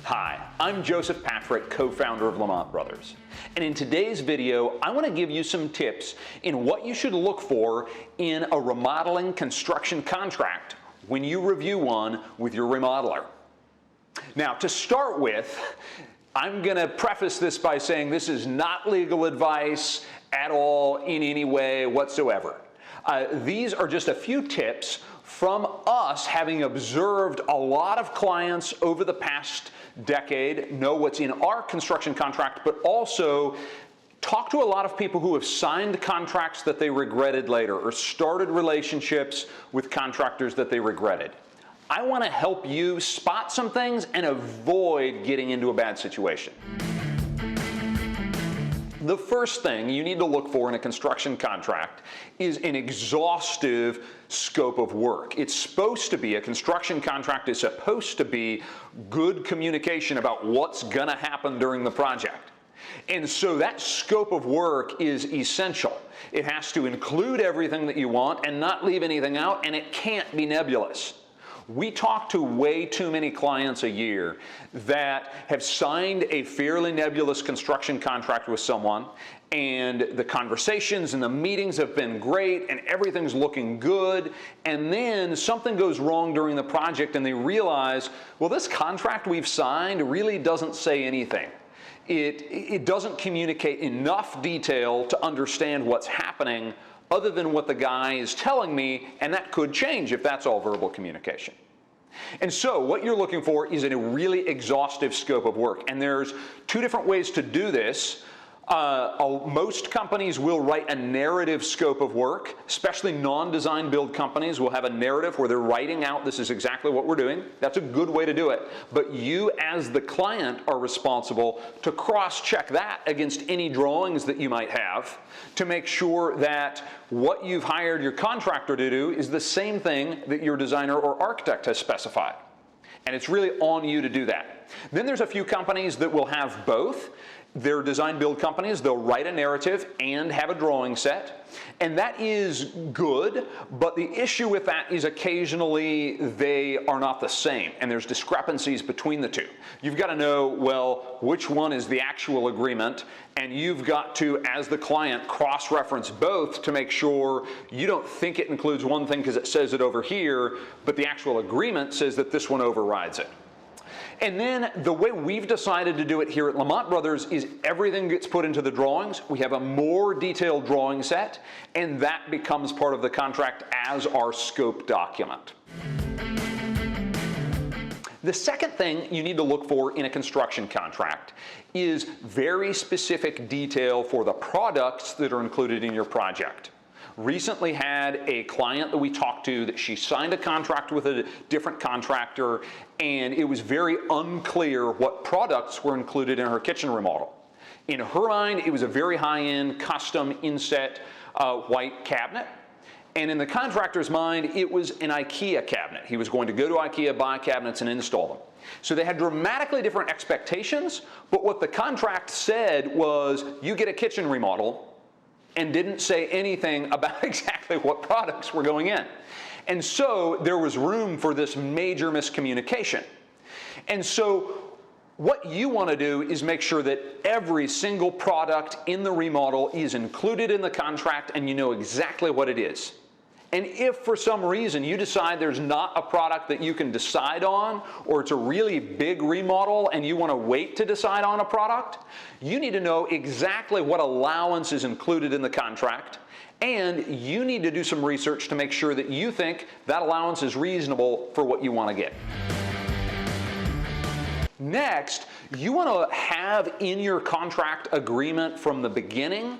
Hi, I'm Joseph Patrick, co-founder of Lamont Brothers. And in today's video, I want to give you some tips in what you should look for in a remodeling construction contract when you review one with your remodeler. Now, to start with, I'm going to preface this by saying this is not legal advice at all in any way whatsoever. These are just a few tips from us having observed a lot of clients over the past decade, know what's in our construction contract, but also talk to a lot of people who have signed contracts that they regretted later or started relationships with contractors that they regretted. I want to help you spot some things and avoid getting into a bad situation. The first thing you need to look for in a construction contract is an exhaustive scope of work. It's supposed to be, a construction contract is supposed to be good communication about what's going to happen during the project. And so that scope of work is essential. It has to include everything that you want and not leave anything out, and it can't be nebulous. We talk to way too many clients a year that have signed a fairly nebulous construction contract with someone, and the conversations and the meetings have been great and everything's looking good, and then something goes wrong during the project and they realize, well, this contract we've signed really doesn't say anything. It doesn't communicate enough detail to understand what's happening other than what the guy is telling me, and that could change if that's all verbal communication. And so what you're looking for is a really exhaustive scope of work, and there's two different ways to do this. Most companies will write a narrative scope of work, especially non-design build companies will have a narrative where they're writing out, this is exactly what we're doing. That's a good way to do it. But you as the client are responsible to cross-check that against any drawings that you might have to make sure that what you've hired your contractor to do is the same thing that your designer or architect has specified. And it's really on you to do that. Then there's a few companies that will have both. They're design build companies. They'll write a narrative and have a drawing set, and that is good, but the issue with that is occasionally they are not the same and there's discrepancies between the two. You've got to know, well, which one is the actual agreement, and you've got to, as the client, cross-reference both to make sure you don't think it includes one thing because it says it over here, but the actual agreement says that this one overrides it. And then the way we've decided to do it here at Lamont Brothers is everything gets put into the drawings. We have a more detailed drawing set, and that becomes part of the contract as our scope document. The second thing you need to look for in a construction contract is very specific detail for the products that are included in your project. Recently had a client that we talked to that she signed a contract with a different contractor, and it was very unclear what products were included in her kitchen remodel. In her mind, it was a very high-end custom inset white cabinet, and in the contractor's mind, it was an IKEA cabinet. He was going to go to IKEA, buy cabinets, and install them. So they had dramatically different expectations, but what the contract said was, you get a kitchen remodel, and didn't say anything about exactly what products were going in. And so there was room for this major miscommunication. And so what you want to do is make sure that every single product in the remodel is included in the contract and you know exactly what it is. And if for some reason you decide there's not a product that you can decide on, or it's a really big remodel and you want to wait to decide on a product, you need to know exactly what allowance is included in the contract, and you need to do some research to make sure that you think that allowance is reasonable for what you want to get. Next, you want to have in your contract agreement from the beginning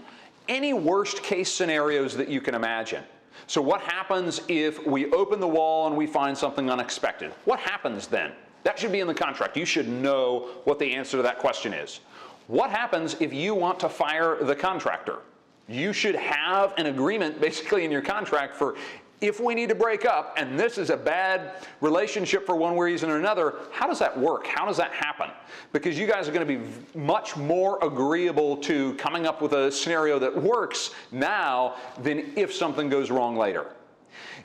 any worst case scenarios that you can imagine. So what happens if we open the wall and we find something unexpected? What happens then? That should be in the contract. You should know what the answer to that question is. What happens if you want to fire the contractor? You should have an agreement basically in your contract for if we need to break up and this is a bad relationship for one reason or another, how does that work? How does that happen? Because you guys are going to be much more agreeable to coming up with a scenario that works now than if something goes wrong later.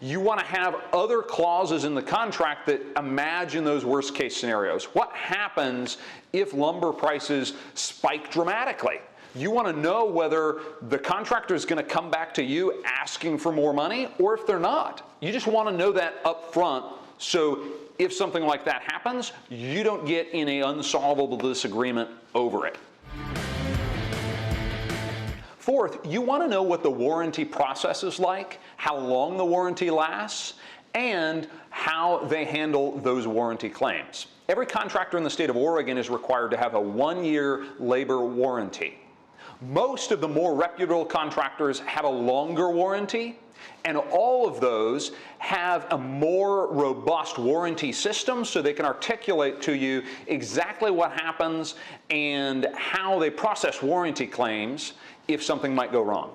You want to have other clauses in the contract that imagine those worst case scenarios. What happens if lumber prices spike dramatically? You want to know whether the contractor is going to come back to you asking for more money or if they're not. You just want to know that up front, so if something like that happens, you don't get in an unsolvable disagreement over it. Fourth, you want to know what the warranty process is like, how long the warranty lasts, and how they handle those warranty claims. Every contractor in the state of Oregon is required to have a 1-year labor warranty. Most of the more reputable contractors have a longer warranty, and all of those have a more robust warranty system so they can articulate to you exactly what happens and how they process warranty claims if something might go wrong.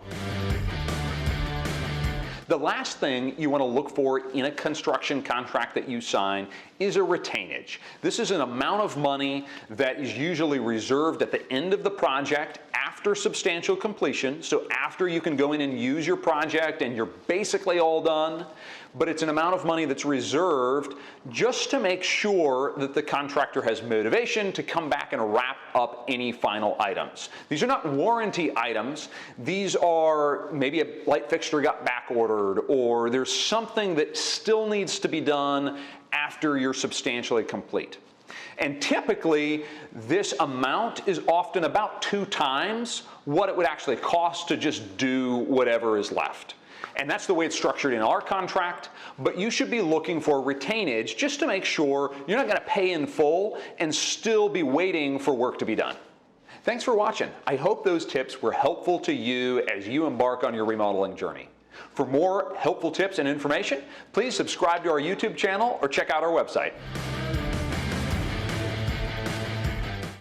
The last thing you want to look for in a construction contract that you sign is a retainage. This is an amount of money that is usually reserved at the end of the project after substantial completion, so after you can go in and use your project and you're basically all done, but it's an amount of money that's reserved just to make sure that the contractor has motivation to come back and wrap up any final items. These are not warranty items. These are maybe a light fixture got back ordered, or there's something that still needs to be done after you're substantially complete. And typically, this amount is often about 2 times what it would actually cost to just do whatever is left. And that's the way it's structured in our contract, but you should be looking for retainage just to make sure you're not going to pay in full and still be waiting for work to be done. Thanks for watching. I hope those tips were helpful to you as you embark on your remodeling journey. For more helpful tips and information, please subscribe to our YouTube channel or check out our website.